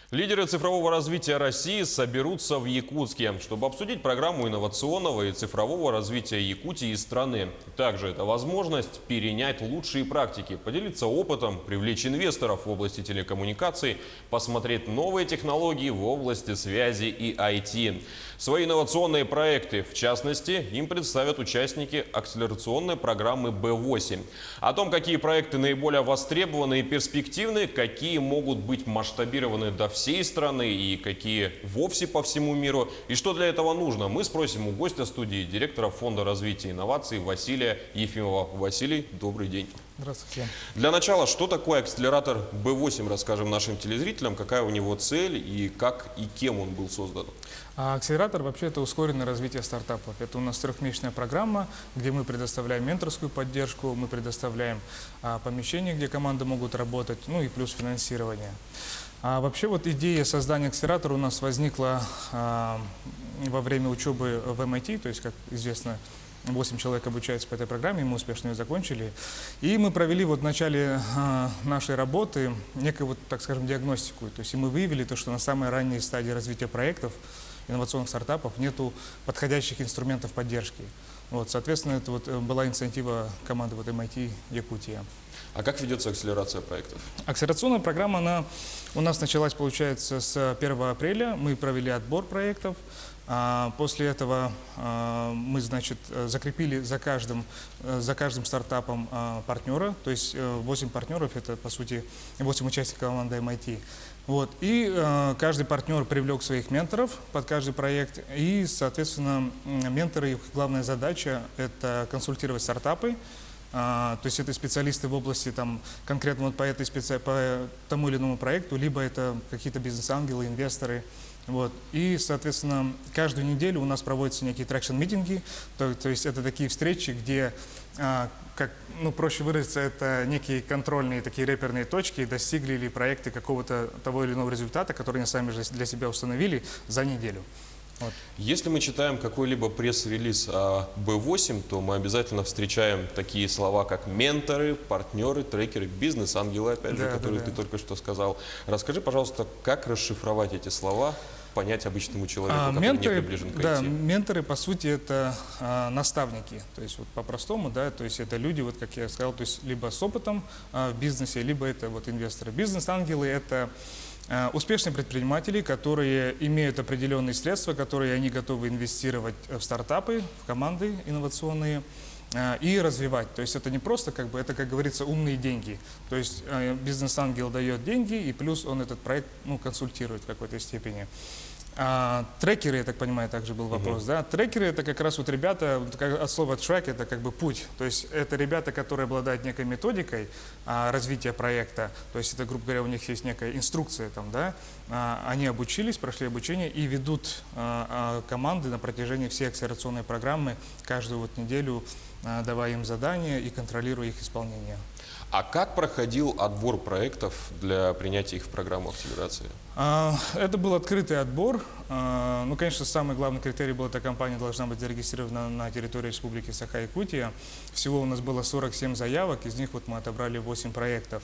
Лидеры цифрового развития России соберутся в Якутске, чтобы обсудить программу инновационного и цифрового развития Якутии и страны. Также это возможность перенять лучшие практики, поделиться опытом, привлечь инвесторов в области телекоммуникаций, посмотреть новые технологии в области связи и IT. Свои инновационные проекты, в частности, им представят участники акселерационной программы Б8. О том, какие проекты наиболее востребованы и перспективны, какие могут быть масштабированы до всей страны и какие вовсе по всему миру, и что для этого нужно, мы спросим у гостя студии, директора Фонда развития инноваций Василия Ефимова. Василий, добрый день. Здравствуйте. Для начала, что такое акселератор Б8, расскажем нашим телезрителям, какая у него цель и как и кем он был создан. Акселератор вообще это ускоренное развитие стартапов. Это у нас трехмесячная программа, где мы предоставляем менторскую поддержку, мы предоставляем помещения, где команды могут работать, ну и плюс финансирование. Вообще вот идея создания акселератора у нас возникла во время учебы в MIT, то есть, как известно, 8 человек обучаются по этой программе, мы успешно ее закончили. И мы провели вот в начале нашей работы некую, вот, так скажем, диагностику. То есть и мы выявили то, что на самой ранней стадии развития проектов, инновационных стартапов, нету подходящих инструментов поддержки. Вот, соответственно, это вот была инициатива команды вот MIT Якутия. А как ведется акселерация проектов? Акселерационная программа, она у нас началась, получается, с 1 апреля. Мы провели отбор проектов. После этого мы, значит, закрепили за каждым стартапом партнера. То есть 8 партнеров, это, по сути, 8 участников команды MIT. Вот. И каждый партнер привлек своих менторов под каждый проект. И, соответственно, менторы, их главная задача – это консультировать стартапы. То есть это специалисты в области там, конкретно вот по тому или иному проекту, либо это какие-то бизнес-ангелы, инвесторы. Вот. И, соответственно, каждую неделю у нас проводятся некие трекшн-митинги, то есть это такие встречи, где, как, ну, проще выразиться, это некие контрольные такие реперные точки, достигли ли проекты какого-то того или иного результата, который они сами же для себя установили за неделю. Вот. Если мы читаем какой-либо пресс-релиз о Б8, то мы обязательно встречаем такие слова, как менторы, партнеры, трекеры, бизнес-ангелы, опять же, которые ты только что сказал. Расскажи, пожалуйста, как расшифровать эти слова, понять обычному человеку, который менторы, не приближен к IT? Да, менторы, по сути, это наставники. То есть вот по-простому, да, то есть это люди, вот как я сказал, то есть либо с опытом в бизнесе, либо это вот инвесторы. Бизнес-ангелы – это успешные предприниматели, которые имеют определенные средства, которые они готовы инвестировать в стартапы, в команды инновационные и развивать. То есть это не просто, как бы, это, как говорится, умные деньги. То есть бизнес-ангел дает деньги, и плюс он этот проект, ну, консультирует в какой-то степени. Трекеры, я так понимаю, также был вопрос, да? Трекеры — это как раз вот ребята, от слова track — это как бы путь. То есть это ребята, которые обладают некой методикой развития проекта. То есть это, грубо говоря, у них есть некая инструкция там, да? Они обучились, прошли обучение и ведут команды на протяжении всей акселерационной программы, каждую вот неделю давая им задания и контролируя их исполнение. А как проходил отбор проектов для принятия их в программу акселерации? Это был открытый отбор. Ну, конечно, самый главный критерий был, эта компания должна быть зарегистрирована на территории Республики Саха-Якутия. Всего у нас было 47 заявок, из них вот мы отобрали 8 проектов.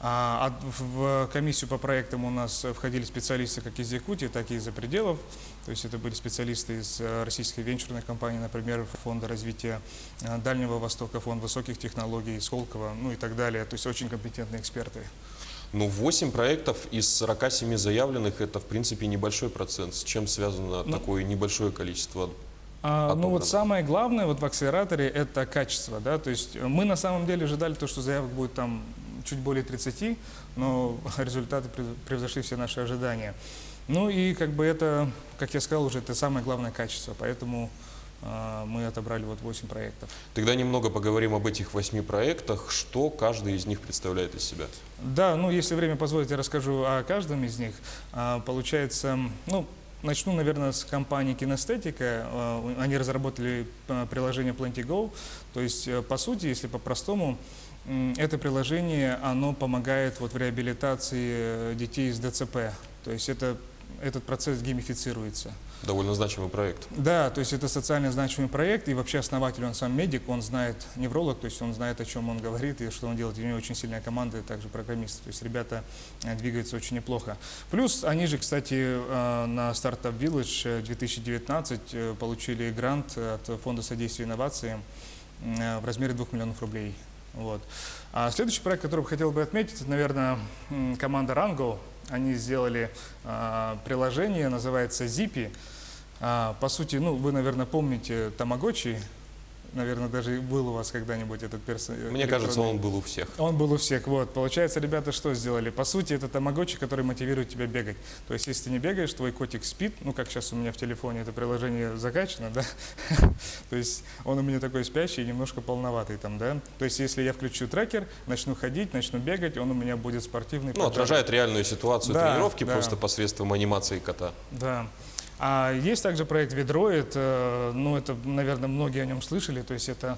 В комиссию по проектам у нас входили специалисты как из Якутии, так и из-за пределов. То есть это были специалисты из российской венчурной компании, например, Фонда развития Дальнего Востока, Фонд высоких технологий, Сколково, ну и так далее. То есть очень компетентные эксперты. Ну, 8 проектов из 47 заявленных – это, в принципе, небольшой процент. С чем связано такое небольшое количество отобранных? Ну вот самое главное вот в акселераторе – это качество. Да? То есть мы на самом деле ожидали то, что заявок будет там чуть более 30, но результаты превзошли все наши ожидания. Ну и как бы это, как я сказал уже, это самое главное качество, поэтому мы отобрали вот 8 проектов. Тогда немного поговорим об этих 8 проектах. Что каждый из них представляет из себя? Да, ну если время позволит, я расскажу о каждом из них. Получается, ну, начну, наверное, с компании Кинестетика. Они разработали приложение Plenty-Go. То есть, по сути, если по-простому, это приложение, оно помогает вот в реабилитации детей с ДЦП. То есть этот процесс геймифицируется. Довольно значимый проект. Да, то есть это социально значимый проект, и вообще основатель, он сам медик, он знает, невролог, то есть он знает, о чем он говорит и что он делает. И у него очень сильная команда, и также программисты, то есть ребята двигаются очень неплохо. Плюс они же, кстати, на Startup Village 2019 получили грант от Фонда содействия инновациям в размере 2 миллионов рублей. Вот. А следующий проект, который бы хотел бы отметить, это, наверное, команда Rango. Они сделали приложение, называется Zippy. По сути, ну, вы, наверное, помните Тамагочи. Наверное, даже был у вас когда-нибудь этот персонаж. Мне кажется, он был у всех. Он был у всех. Вот. Получается, ребята что сделали? По сути, это тамагочи, который мотивирует тебя бегать. То есть, если ты не бегаешь, твой котик спит. Ну, как сейчас у меня в телефоне это приложение закачано, да? То есть, он у меня такой спящий, немножко полноватый там, да? То есть, если я включу трекер, начну ходить, начну бегать, он у меня будет спортивный. Ну, отражает реальную ситуацию Да, тренировки да. просто посредством анимации кота. Да. А есть также проект Vedroid, ну это, наверное, многие о нем слышали, то есть это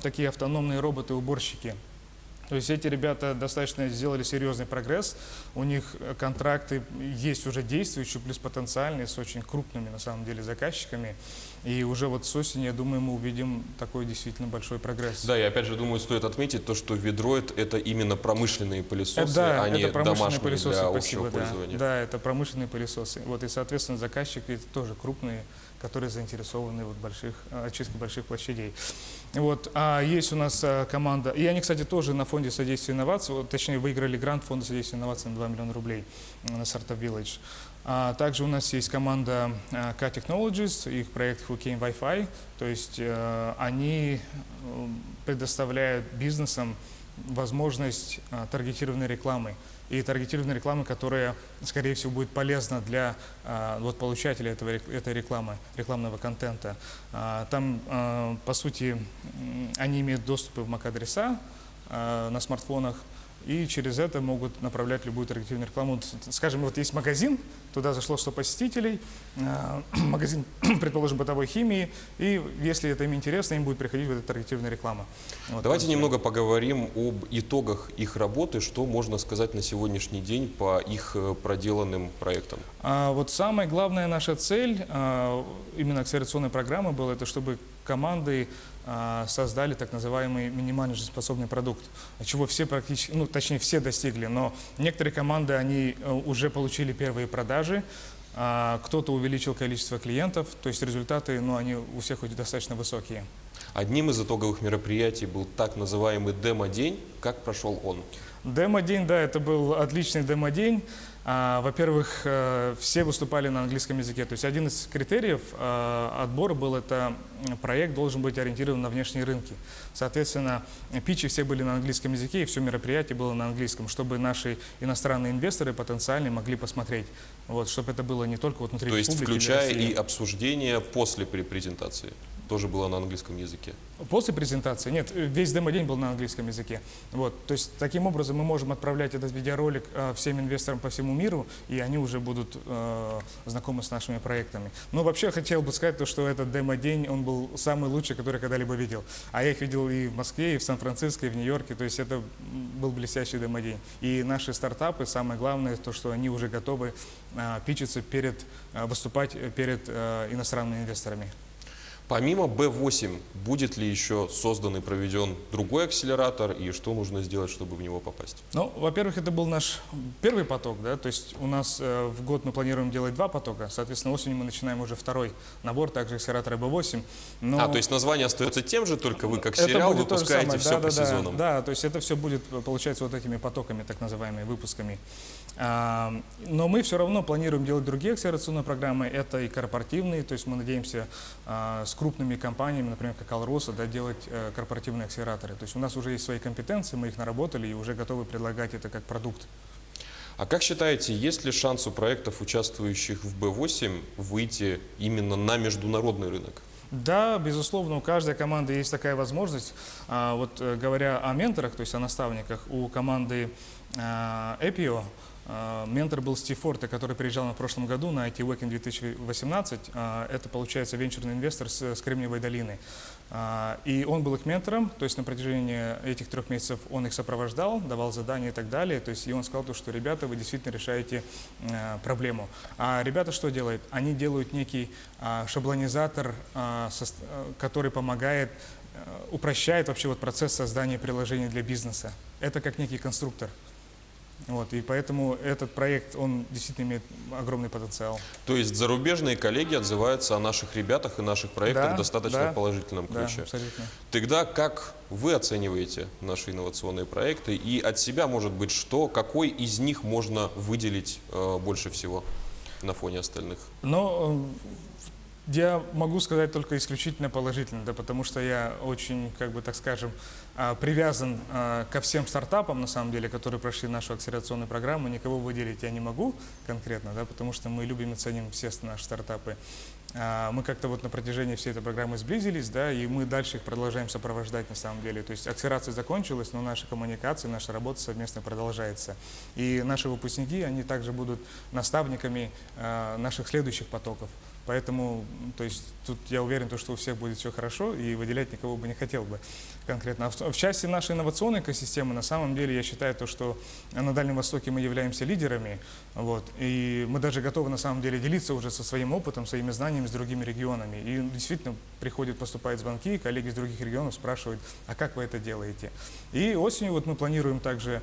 такие автономные роботы-уборщики. То есть эти ребята достаточно сделали серьезный прогресс, у них контракты есть уже действующие, плюс потенциальные, с очень крупными на самом деле заказчиками. И уже вот с осени, я думаю, мы увидим такой действительно большой прогресс. Да, и опять же, думаю, стоит отметить то, что Vedroid — это именно промышленные пылесосы, Да, а не это промышленные домашние пылесосы, для спасибо, общего да. пользования. Да, это промышленные пылесосы. Вот, и, соответственно, заказчики тоже крупные, которые заинтересованы в очистке больших площадей. Вот, а есть у нас команда, и они, кстати, тоже на фонде содействия инноваций, точнее, выиграли грант фонда содействия инноваций на 2 миллиона рублей на Startup Village. Также у нас есть команда K-Technologies, их проект Hurricane Wi-Fi, то есть они предоставляют бизнесам возможность таргетированной рекламы. И таргетированной рекламы, которая, скорее всего, будет полезна для вот, получателя этой рекламы, рекламного контента. Там, по сути, они имеют доступы в MAC-адреса на смартфонах, и через это могут направлять любую таргетированную рекламу. Скажем, вот есть магазин, туда зашло 100 посетителей, магазин, предположим, бытовой химии, и если это им интересно, им будет приходить вот эта таргетированная реклама. Вот, Давайте немного поговорим об итогах их работы, что можно сказать на сегодняшний день по их проделанным проектам. Вот самая главная наша цель именно акселерационной программы была, это чтобы команды создали так называемый минимально жизнеспособный продукт, чего все практически, ну точнее все достигли, но некоторые команды, они уже получили первые продажи, кто-то увеличил количество клиентов, то есть результаты, ну они у всех достаточно высокие. Одним из итоговых мероприятий был так называемый демо-день. Как прошел он? Демо-день, да, это был отличный демо-день. Во-первых, все выступали на английском языке. То есть один из критериев отбора был, это проект должен быть ориентирован на внешние рынки. Соответственно, питчи все были на английском языке, и все мероприятие было на английском, чтобы наши иностранные инвесторы потенциальные могли посмотреть. Вот, чтобы это было не только вот внутри То есть республики, включая России. и обсуждение после презентации. Тоже было на английском языке. После презентации? Нет, весь демо-день был на английском языке. Вот, то есть таким образом мы можем отправлять этот видеоролик всем инвесторам по всему миру, и они уже будут знакомы с нашими проектами. Но вообще хотел бы сказать, то, что этот демо-день, он был самый лучший, который я когда-либо видел. А я их видел и в Москве, и в Сан-Франциско, и в Нью-Йорке, то есть это был блестящий демо-день. И наши стартапы, самое главное, то, что они уже готовы питчиться выступать перед иностранными инвесторами. Помимо B8, будет ли еще создан и проведен другой акселератор, и что нужно сделать, чтобы в него попасть? Ну, во-первых, это был наш первый поток, да, то есть у нас в год мы планируем делать 2 потока, соответственно, осенью мы начинаем уже второй набор, также акселератора B8. Но То есть название остается тем же, только вы как это сериал будет то же выпускаете самое, все по сезонам? Да, то есть это все будет, получается, вот этими потоками, так называемыми, выпусками. Но мы все равно планируем делать другие акселерационные программы, это и корпоративные, то есть мы надеемся с крупными компаниями, например, как Алроса, да, делать корпоративные акселераторы. То есть у нас уже есть свои компетенции, мы их наработали и уже готовы предлагать это как продукт. А как считаете, есть ли шанс у проектов, участвующих в B8, выйти именно на международный рынок? Да, безусловно, у каждой команды есть такая возможность. Вот говоря о менторах, то есть о наставниках, у команды Epio Ментор был Стив Форте, который приезжал в прошлом году на IT Weekend 2018. Это, получается, венчурный инвестор с Кремниевой долины. И он был их ментором, то есть на протяжении этих 3 месяцев он их сопровождал, давал задания и так далее. То есть и он сказал, что ребята, вы действительно решаете проблему. А ребята что делают? Они делают некий шаблонизатор, который помогает, упрощает вообще вот процесс создания приложений для бизнеса. Это как некий конструктор. Вот, и поэтому этот проект, он действительно имеет огромный потенциал. То есть зарубежные коллеги отзываются о наших ребятах и наших проектах в достаточно положительном ключе. Да, абсолютно. Тогда как вы оцениваете наши инновационные проекты и от себя, может быть, какой из них можно выделить больше всего на фоне остальных? Но я могу сказать только исключительно положительно, да, потому что я очень, как бы так скажем, привязан ко всем стартапам, на самом деле, которые прошли нашу акселерационную программу. Никого выделить я не могу конкретно, да, потому что мы любим и ценим все наши стартапы. Мы как-то вот на протяжении всей этой программы сблизились, да, и мы дальше их продолжаем сопровождать на самом деле. То есть акселерация закончилась, но наша коммуникация, наша работа совместно продолжается. И наши выпускники, они также будут наставниками наших следующих потоков. Поэтому, то есть, тут я уверен, что у всех будет все хорошо, и выделять никого бы не хотел бы конкретно. А в части нашей инновационной экосистемы, на самом деле, я считаю, что на Дальнем Востоке мы являемся лидерами, вот, и мы даже готовы, на самом деле, делиться уже со своим опытом, своими знаниями с другими регионами. И действительно поступают звонки, коллеги из других регионов спрашивают, а как вы это делаете? И осенью вот мы планируем также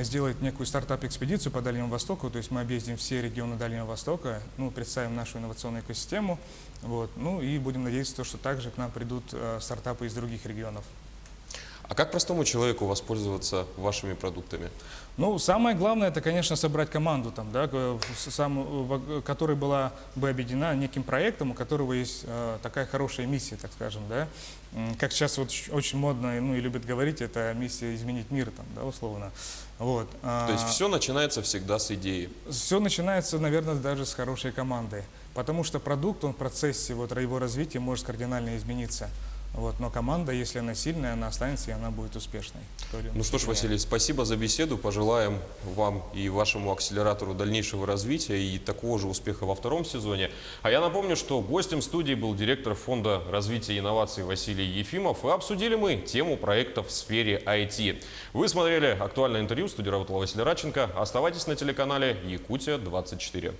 сделать некую стартап-экспедицию по Дальнему Востоку, то есть мы объездим все регионы Дальнего Востока, представим нашу инновационную экосистему, вот, и будем надеяться, что также к нам придут стартапы из других регионов. А как простому человеку воспользоваться вашими продуктами? Самое главное, это, конечно, собрать команду, там, да, которая была бы объединена неким проектом, у которого есть такая хорошая миссия, так скажем, да. Как сейчас вот очень модно, и любят говорить, это миссия изменить мир, там, да, условно. Вот. То есть все начинается всегда с идеи? Все начинается, наверное, даже с хорошей командой, потому что продукт, он в процессе его развития может кардинально измениться. Вот, но команда, если она сильная, она останется и она будет успешной. Ну что ж, Василий, спасибо за беседу. Пожелаем вам и вашему акселератору дальнейшего развития и такого же успеха во 2-м сезоне. А я напомню, что гостем студии был директор Фонда развития и инноваций Василий Ефимов. И обсудили мы тему проектов в сфере IT. Вы смотрели актуальное интервью. В студии работал Василий Радченко. Оставайтесь на телеканале Якутия-24.